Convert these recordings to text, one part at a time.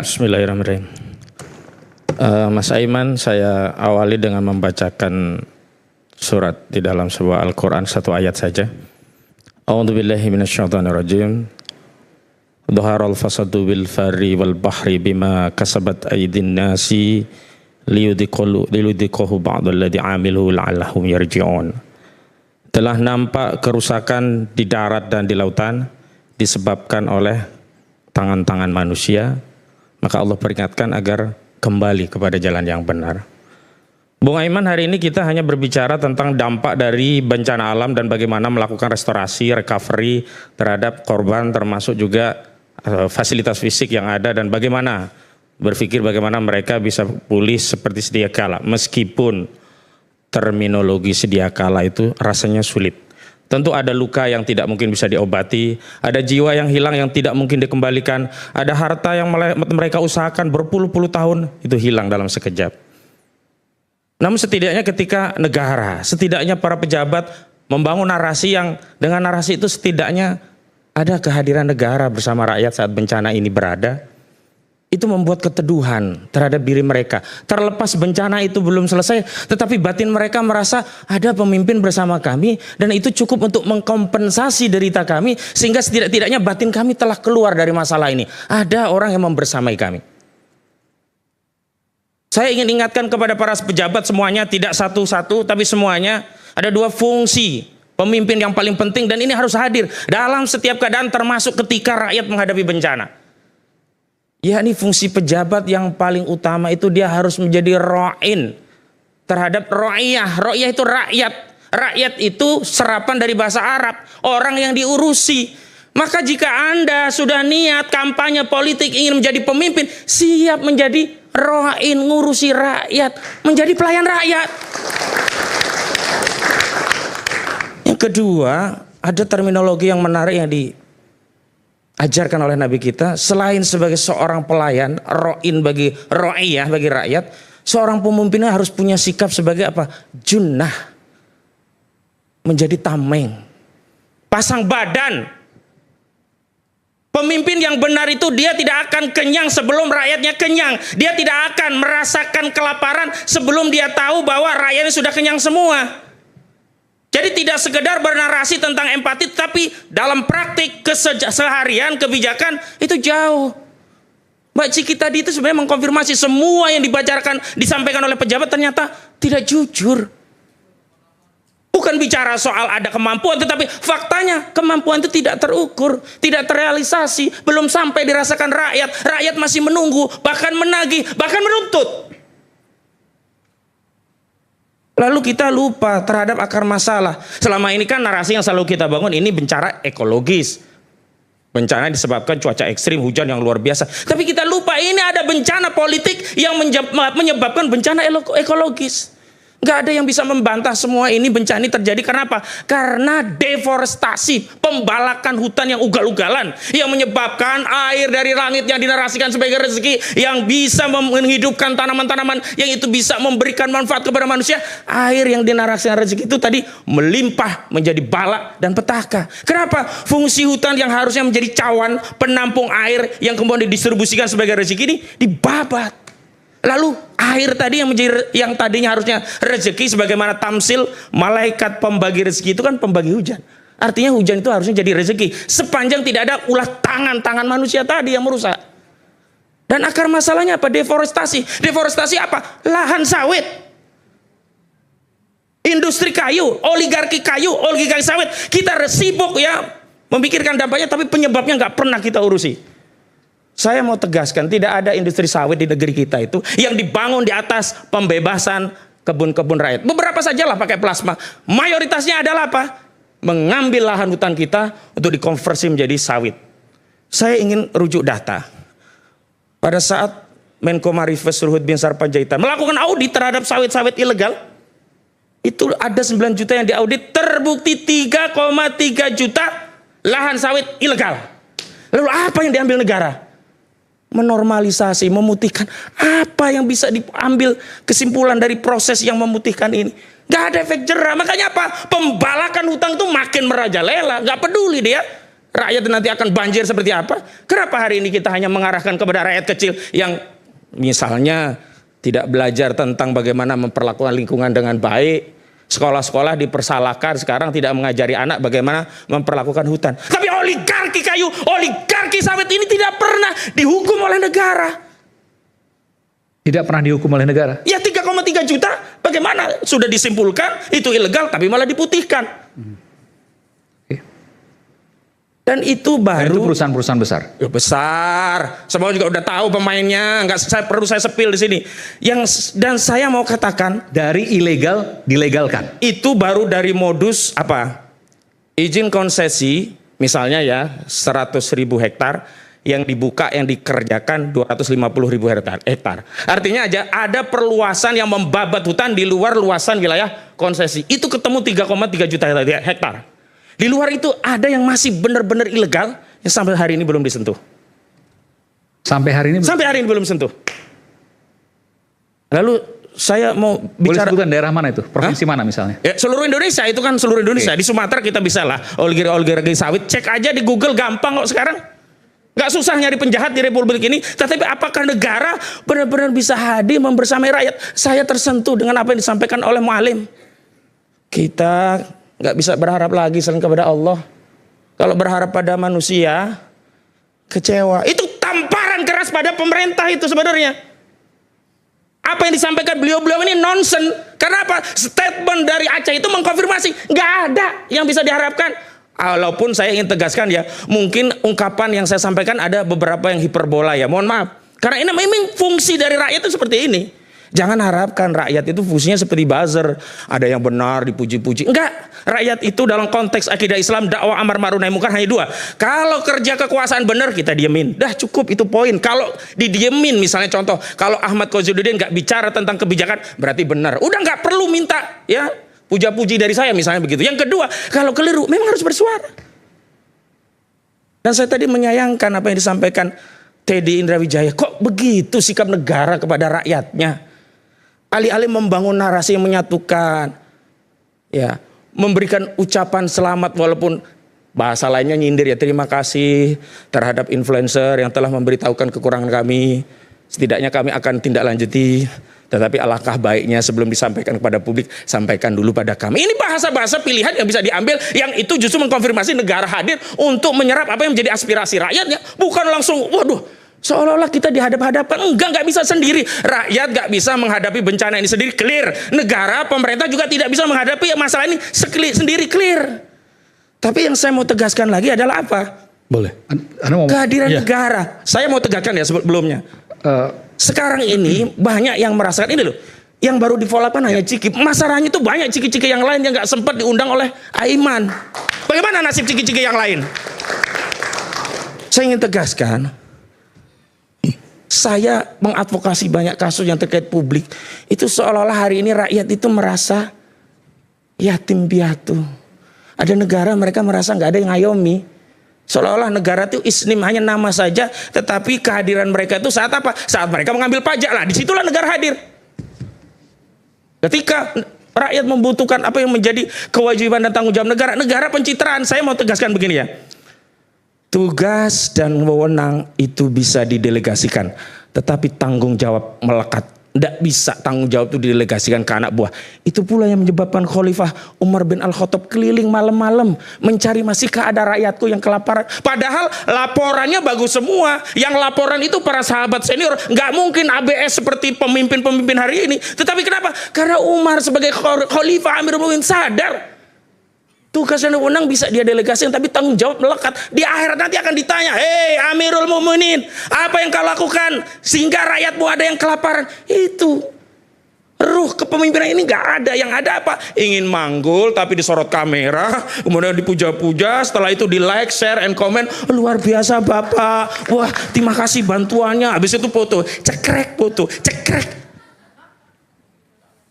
Bismillahirrahmanirrahim. Mas Aiman, saya awali dengan membacakan surat di dalam sebuah Al-Quran, satu ayat saja. A'udzubillahi minasyaitonirrajim. Dhaharal fasadu bil farri wal bahri bima kasabat aydin nasi liyudhiqahu ba'dalladzi 'amilu la'allahum yarji'un. Telah nampak kerusakan di darat dan di lautan disebabkan oleh tangan-tangan manusia, maka Allah peringatkan agar kembali kepada jalan yang benar. Bung Aiman, hari ini kita hanya berbicara tentang dampak dari bencana alam dan bagaimana melakukan restorasi, recovery terhadap korban, termasuk juga fasilitas fisik yang ada dan bagaimana berpikir bagaimana mereka bisa pulih seperti sedia kala. Meskipun terminologi sedia kala itu rasanya sulit. Tentu ada luka yang tidak mungkin bisa diobati, ada jiwa yang hilang yang tidak mungkin dikembalikan, ada harta yang mereka usahakan berpuluh-puluh tahun, itu hilang dalam sekejap. Namun setidaknya ketika negara, setidaknya para pejabat membangun narasi yang dengan narasi itu setidaknya ada kehadiran negara bersama rakyat saat bencana ini berada, itu membuat keteduhan terhadap diri mereka. Terlepas bencana itu belum selesai, tetapi batin mereka merasa ada pemimpin bersama kami dan itu cukup untuk mengkompensasi derita kami, sehingga setidak-tidaknya batin kami telah keluar dari masalah ini. Ada orang yang membersamai kami. Saya ingin ingatkan kepada para pejabat semuanya, tidak satu-satu tapi semuanya, ada dua fungsi pemimpin yang paling penting dan ini harus hadir dalam setiap keadaan, termasuk ketika rakyat menghadapi bencana. Ya, ini fungsi pejabat yang paling utama itu dia harus menjadi ra'in terhadap ra'iyah. Ra'iyah itu rakyat. Rakyat itu serapan dari bahasa Arab, orang yang diurusi. Maka jika Anda sudah niat kampanye politik ingin menjadi pemimpin, siap menjadi ra'in, ngurusi rakyat, menjadi pelayan rakyat. Yang kedua, ada terminologi yang menarik yang diajarkan oleh Nabi kita. Selain sebagai seorang pelayan, ro'in bagi ro'iyah, bagi rakyat, seorang pemimpinnya harus punya sikap sebagai apa? Junnah, menjadi tameng, pasang badan. Pemimpin yang benar itu dia tidak akan kenyang sebelum rakyatnya kenyang. Dia tidak akan merasakan kelaparan sebelum dia tahu bahwa rakyatnya sudah kenyang semua. Jadi tidak sekedar bernarasi tentang empati, tapi dalam praktik keseharian, kebijakan itu jauh. Mbak Ciki tadi itu sebenarnya mengkonfirmasi semua yang disampaikan oleh pejabat ternyata tidak jujur. Bukan bicara soal ada kemampuan, tetapi faktanya kemampuan itu tidak terukur, tidak terrealisasi, belum sampai dirasakan rakyat. Rakyat masih menunggu, bahkan menagih, bahkan menuntut. Lalu kita lupa terhadap akar masalah. Selama ini kan narasi yang selalu kita bangun ini bencana ekologis. Bencana disebabkan cuaca ekstrim, hujan yang luar biasa. Tapi kita lupa ini ada bencana politik yang menyebabkan bencana ekologis. Gak ada yang bisa membantah semua ini bencana ini terjadi karena apa? Karena deforestasi, pembalakan hutan yang ugal-ugalan yang menyebabkan air dari langit yang dinarasikan sebagai rezeki yang bisa menghidupkan tanaman-tanaman yang itu bisa memberikan manfaat kepada manusia. Air yang dinarasikan rezeki itu tadi melimpah menjadi bala dan petaka. Kenapa? Fungsi hutan yang harusnya menjadi cawan penampung air yang kemudian didistribusikan sebagai rezeki ini dibabat. Lalu air tadi yang tadinya harusnya rezeki, sebagaimana tamsil malaikat pembagi rezeki itu kan pembagi hujan. Artinya hujan itu harusnya jadi rezeki sepanjang tidak ada ulah tangan manusia tadi yang merusak. Dan akar masalahnya apa? Deforestasi. Deforestasi apa? Lahan sawit. Industri kayu, oligarki sawit. Kita sibuk ya memikirkan dampaknya, tapi penyebabnya nggak pernah kita urusi. Saya mau tegaskan, tidak ada industri sawit di negeri kita itu yang dibangun di atas pembebasan kebun-kebun rakyat. Beberapa sajalah pakai plasma. Mayoritasnya adalah apa? Mengambil lahan hutan kita untuk dikonversi menjadi sawit. Saya ingin rujuk data. Pada saat Menko Marifes Luhut Binsar Panjaitan melakukan audit terhadap sawit-sawit ilegal, itu ada 9 juta yang diaudit, terbukti 3,3 juta lahan sawit ilegal. Lalu apa yang diambil negara? Menormalisasi, memutihkan. Apa yang bisa diambil kesimpulan dari proses yang memutihkan ini? Gak ada efek jerah. Makanya apa? Pembalakan hutang itu makin merajalela. Gak peduli dia. rakyat nanti akan banjir seperti apa? Kenapa hari ini kita hanya mengarahkan kepada rakyat kecil yang misalnya tidak belajar tentang bagaimana memperlakukan lingkungan dengan baik? Sekolah-sekolah dipersalahkan sekarang tidak mengajari anak bagaimana memperlakukan hutan. Tapi oligarki kayu, oligarki sawit ini tidak pernah dihukum oleh negara. Tidak pernah dihukum oleh negara? Ya 3,3 juta, bagaimana? Sudah disimpulkan itu ilegal tapi malah diputihkan. Dan itu baru. Dan itu perusahaan-perusahaan besar. Ya besar. Semua juga udah tahu pemainnya. Nggak perlu saya sepil di sini. Dan saya mau katakan dari ilegal dilegalkan. Itu baru dari modus apa? Izin konsesi misalnya ya 100.000 hektar yang dibuka yang dikerjakan 250.000 hektar. Artinya aja ada perluasan yang membabat hutan di luar luasan wilayah konsesi. Itu ketemu 3,3 juta hektar. Di luar itu ada yang masih benar-benar ilegal yang sampai hari ini belum disentuh. Sampai hari ini? Sampai hari ini belum sentuh. Lalu saya mau bicara. Boleh sebutkan daerah mana itu? Provinsi mana misalnya? Ya, seluruh Indonesia, itu kan seluruh Indonesia. Di Sumatera kita bisa lah oligarki sawit. Cek aja di Google, gampang kok sekarang. Gak susah nyari penjahat di Republik ini. Tetapi apakah negara benar-benar bisa hadir membersamai rakyat? Saya tersentuh dengan apa yang disampaikan oleh Mualim. Kita gak bisa berharap lagi selain kepada Allah. Kalau berharap pada manusia, kecewa. Itu tamparan keras pada pemerintah itu sebenarnya. Apa yang disampaikan beliau-beliau ini nonsen. Karena apa? Statement dari Aceh itu mengkonfirmasi. Gak ada yang bisa diharapkan. Walaupun saya ingin tegaskan ya, mungkin ungkapan yang saya sampaikan ada beberapa yang hiperbola ya. Mohon maaf. Karena ini memang fungsi dari rakyat itu seperti ini. Jangan harapkan rakyat itu fungsinya seperti buzzer. Ada yang benar dipuji-puji. Enggak. Rakyat itu dalam konteks akidah Islam, dakwah amar ma'ruf nahi munkar hanya dua. Kalau kerja kekuasaan benar kita diemin. Dah cukup itu poin. Kalau didiemin misalnya contoh, kalau Ahmad Kozudin nggak bicara tentang kebijakan berarti benar. Udah nggak perlu minta ya puja-puji dari saya misalnya begitu. Yang kedua, kalau keliru memang harus bersuara. Dan saya tadi menyayangkan apa yang disampaikan Teddy Indrawijaya. Kok begitu sikap negara kepada rakyatnya? Alih-alih membangun narasi yang menyatukan, ya, memberikan ucapan selamat walaupun bahasa lainnya nyindir ya, terima kasih terhadap influencer yang telah memberitahukan kekurangan kami. Setidaknya kami akan tindak lanjuti. Tetapi alangkah baiknya sebelum disampaikan kepada publik, sampaikan dulu pada kami. Ini bahasa-bahasa pilihan yang bisa diambil, yang itu justru mengkonfirmasi negara hadir untuk menyerap apa yang menjadi aspirasi rakyatnya. Bukan langsung, waduh, seolah-olah kita dihadap-hadapkan. Enggak bisa sendiri. Rakyat nggak bisa menghadapi bencana ini sendiri, clear. Negara, pemerintah juga tidak bisa menghadapi masalah ini sendiri, clear. Tapi yang saya mau tegaskan lagi adalah apa? Boleh. Kehadiran negara. Saya mau tegaskan ya sebelumnya. Sekarang ini banyak yang merasakan ini loh. Yang baru di-follow-up hanya Ciki. Masalahnya itu banyak Ciki-Ciki yang lain yang nggak sempat diundang oleh Aiman. Bagaimana nasib Ciki-Ciki yang lain? Saya ingin tegaskan. Saya mengadvokasi banyak kasus yang terkait publik. Itu seolah-olah hari ini rakyat itu merasa yatim piatu. Ada negara mereka merasa nggak ada yang ngayomi. Seolah-olah negara itu isnim hanya nama saja, tetapi kehadiran mereka itu saat apa? Saat mereka mengambil pajak lah, disitulah negara hadir. Ketika rakyat membutuhkan apa yang menjadi kewajiban dan tanggung jawab negara, negara pencitraan. Saya mau tegaskan begini ya, tugas dan wewenang itu bisa didelegasikan, tetapi tanggung jawab melekat. Tidak bisa tanggung jawab itu didelegasikan ke anak buah. Itu pula yang menyebabkan Khalifah Umar bin Al-Khattab keliling malam-malam mencari masihkah ada rakyatku yang kelaparan. Padahal laporannya bagus semua. Yang laporan itu para sahabat senior. Nggak mungkin ABS seperti pemimpin-pemimpin hari ini. Tetapi kenapa? Karena Umar sebagai Khalifah Amirul Mukminin sadar tugas dan wewenang bisa dia delegasikan, tapi tanggung jawab melekat. Di akhirat nanti akan ditanya, hei Amirul Mukminin, apa yang kau lakukan sehingga rakyatmu ada yang kelaparan? Itu ruh kepemimpinan ini nggak ada. Yang ada apa? Ingin manggul tapi disorot kamera, kemudian dipuja-puja, setelah itu di like, share, and comment. Luar biasa Bapak, wah terima kasih bantuannya. Habis itu foto, cekrek foto, cekrek.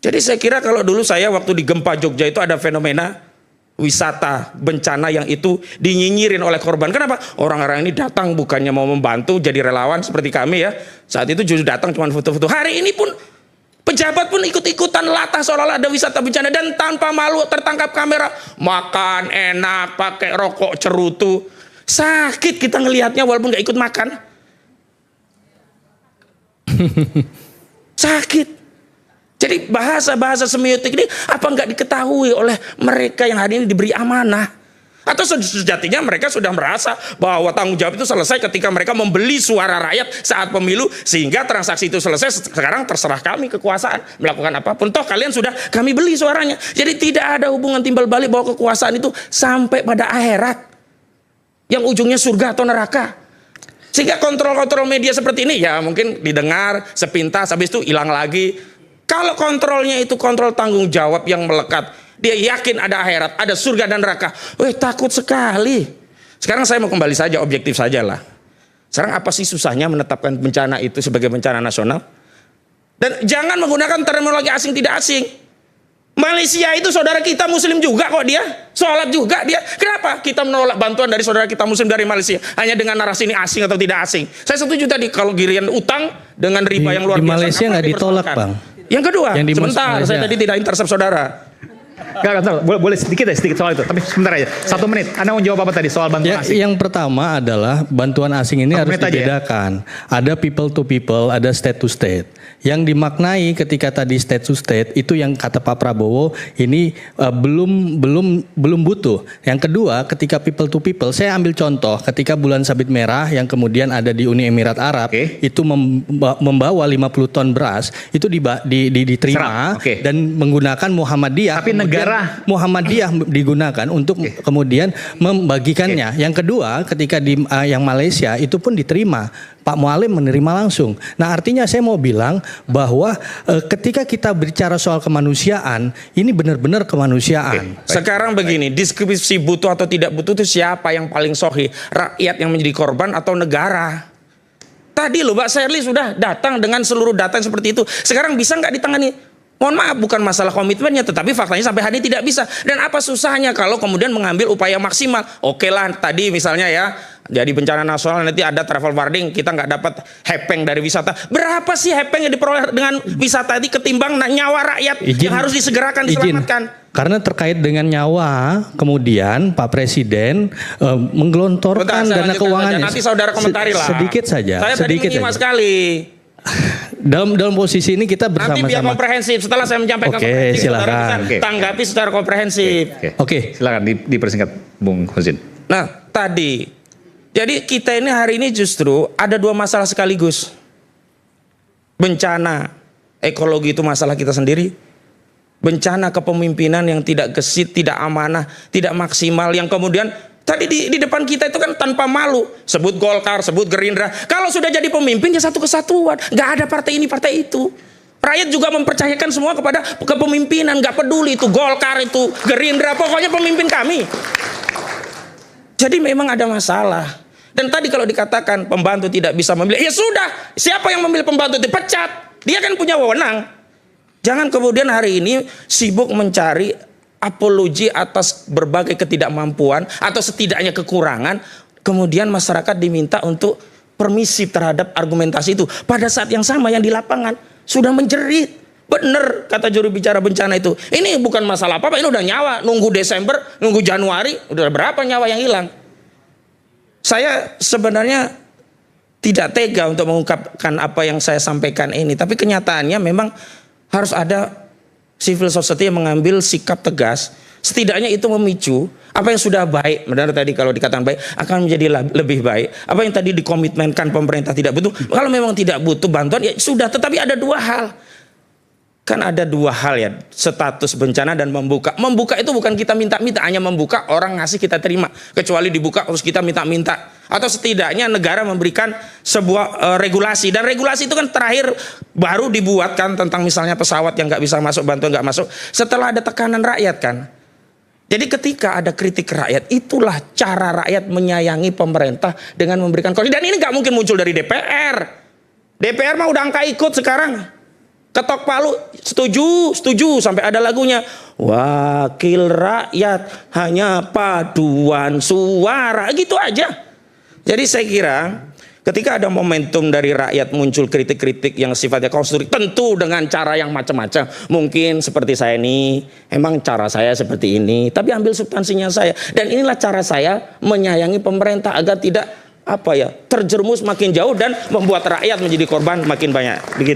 Jadi saya kira kalau dulu saya waktu di gempa Jogja itu ada fenomena wisata bencana yang itu dinyinyirin oleh korban. Kenapa? Orang-orang ini datang bukannya mau membantu jadi relawan seperti kami ya. Saat itu justru datang cuma foto-foto. Hari ini pun pejabat pun ikut-ikutan latah seolah-olah ada wisata bencana dan tanpa malu tertangkap kamera. Makan enak, pakai rokok cerutu. Sakit kita ngelihatnya walaupun nggak ikut makan. Sakit. Jadi bahasa-bahasa semiotik ini apa nggak diketahui oleh mereka yang hari ini diberi amanah? Atau sejatinya mereka sudah merasa bahwa tanggung jawab itu selesai ketika mereka membeli suara rakyat saat pemilu, sehingga transaksi itu selesai, sekarang terserah kami kekuasaan melakukan apapun, toh kalian sudah kami beli suaranya. Jadi tidak ada hubungan timbal balik bahwa kekuasaan itu sampai pada akhirat yang ujungnya surga atau neraka. Sehingga kontrol-kontrol media seperti ini ya mungkin didengar sepintas, habis itu hilang lagi. Kalau kontrolnya itu kontrol tanggung jawab yang melekat, dia yakin ada akhirat, ada surga dan neraka, takut sekali. Sekarang saya mau kembali saja, objektif saja lah. Sekarang apa sih susahnya menetapkan bencana itu sebagai bencana nasional? Dan jangan menggunakan terminologi asing tidak asing. Malaysia itu saudara kita muslim juga kok dia. Sholat juga dia. Kenapa kita menolak bantuan dari saudara kita muslim dari Malaysia? Hanya dengan narasi ini asing atau tidak asing. Saya setuju tadi kalau girian utang dengan riba yang luar biasa. Di Malaysia nggak ditolak, Bang. Yang kedua, sebentar, saya tadi tidak intercept saudara. Enggak, boleh sedikit soal itu. Tapi sebentar aja. 1 menit. Anda mau jawab apa tadi soal bantuan asing? Yang pertama adalah bantuan asing ini harus dibedakan. Ada people to people, ada state to state. Yang dimaknai ketika tadi state to state itu yang kata Pak Prabowo ini belum butuh. Yang kedua, ketika people to people, saya ambil contoh ketika bulan sabit merah yang kemudian ada di Uni Emirat Arab itu membawa 50 ton beras itu diterima dan menggunakan Muhammadiyah. Tapi Muhammadiyah digunakan untuk kemudian membagikannya. Yang kedua, ketika di yang Malaysia itu pun diterima. Pak Mualim menerima langsung. Nah, artinya saya mau bilang bahwa ketika kita bicara soal kemanusiaan, ini benar-benar kemanusiaan. Sekarang begini, deskripsi butuh atau tidak butuh itu siapa yang paling sahih? Rakyat yang menjadi korban atau negara? Tadi loh Mbak Shirley sudah datang dengan seluruh data yang seperti itu. Sekarang bisa nggak ditangani? Mohon maaf, bukan masalah komitmennya, tetapi faktanya sampai hari ini tidak bisa. Dan apa susahnya kalau kemudian mengambil upaya maksimal? Oke lah, tadi misalnya ya, jadi bencana nasional nanti ada travel warning, kita nggak dapat hepeng dari wisata. Berapa sih hepeng yang diperoleh dengan wisata ini ketimbang nyawa rakyat yang harus disegerakan diselamatkan? Karena terkait dengan nyawa, kemudian Pak Presiden menggelontorkan dana keuangannya. Nanti saudara komentari lah. Sedikit saja. Saya tadi menyimak sekali. Dalam posisi ini kita bersama-sama. Nanti biar komprehensif. Setelah saya menyampaikan komprehensif, silakan. Tanggapi secara komprehensif. Silakan dipersingkat, Bung Husin. Nah, tadi, jadi kita ini hari ini justru ada 2 masalah sekaligus. Bencana ekologi itu masalah kita sendiri. Bencana kepemimpinan yang tidak gesit, tidak amanah, tidak maksimal, yang kemudian tadi di depan kita itu kan tanpa malu sebut Golkar, sebut Gerindra. Kalau sudah jadi pemimpin ya satu kesatuan, nggak ada partai ini partai itu. Rakyat juga mempercayakan semua kepada kepemimpinan, nggak peduli itu Golkar, itu Gerindra, pokoknya pemimpin kami. Jadi memang ada masalah. Dan tadi kalau dikatakan pembantu tidak bisa memilih, ya sudah, siapa yang memilih pembantu dipecat, dia kan punya wewenang. Jangan kemudian hari ini sibuk mencari apologi atas berbagai ketidakmampuan atau setidaknya kekurangan, kemudian masyarakat diminta untuk permisif terhadap argumentasi itu. Pada saat yang sama yang di lapangan sudah menjerit. Benar kata juru bicara bencana itu. Ini bukan masalah apa-apa, ini udah nyawa. Nunggu Desember, nunggu Januari, udah berapa nyawa yang hilang. Saya sebenarnya tidak tega untuk mengungkapkan apa yang saya sampaikan ini, tapi kenyataannya memang harus ada civil society yang mengambil sikap tegas. Setidaknya itu memicu apa yang sudah baik, benar tadi kalau dikatakan baik akan menjadi lebih baik. Apa yang tadi dikomitmenkan pemerintah tidak butuh, kalau memang tidak butuh bantuan ya sudah. Tetapi ada 2 hal. Kan ada 2 hal ya, status bencana dan membuka. Membuka itu bukan kita minta-minta, hanya membuka orang ngasih kita terima. Kecuali dibuka terus kita minta-minta. Atau setidaknya negara memberikan sebuah regulasi. Dan regulasi itu kan terakhir baru dibuatkan tentang misalnya pesawat yang nggak bisa masuk, bantuan nggak masuk. Setelah ada tekanan rakyat kan. Jadi ketika ada kritik rakyat, itulah cara rakyat menyayangi pemerintah dengan memberikan koordinasi. Dan ini nggak mungkin muncul dari DPR. DPR mah udah angka ikut sekarang. Ketok palu, setuju sampai ada lagunya. Wakil rakyat hanya paduan suara, gitu aja. Jadi saya kira Ketika ada momentum dari rakyat muncul kritik-kritik yang sifatnya konstruktif, tentu dengan cara yang macam-macam. Mungkin seperti saya ini, emang cara saya seperti ini, tapi ambil substansinya saya. Dan inilah cara saya menyayangi pemerintah agar tidak terjerumus makin jauh dan membuat rakyat menjadi korban makin banyak. Begitu.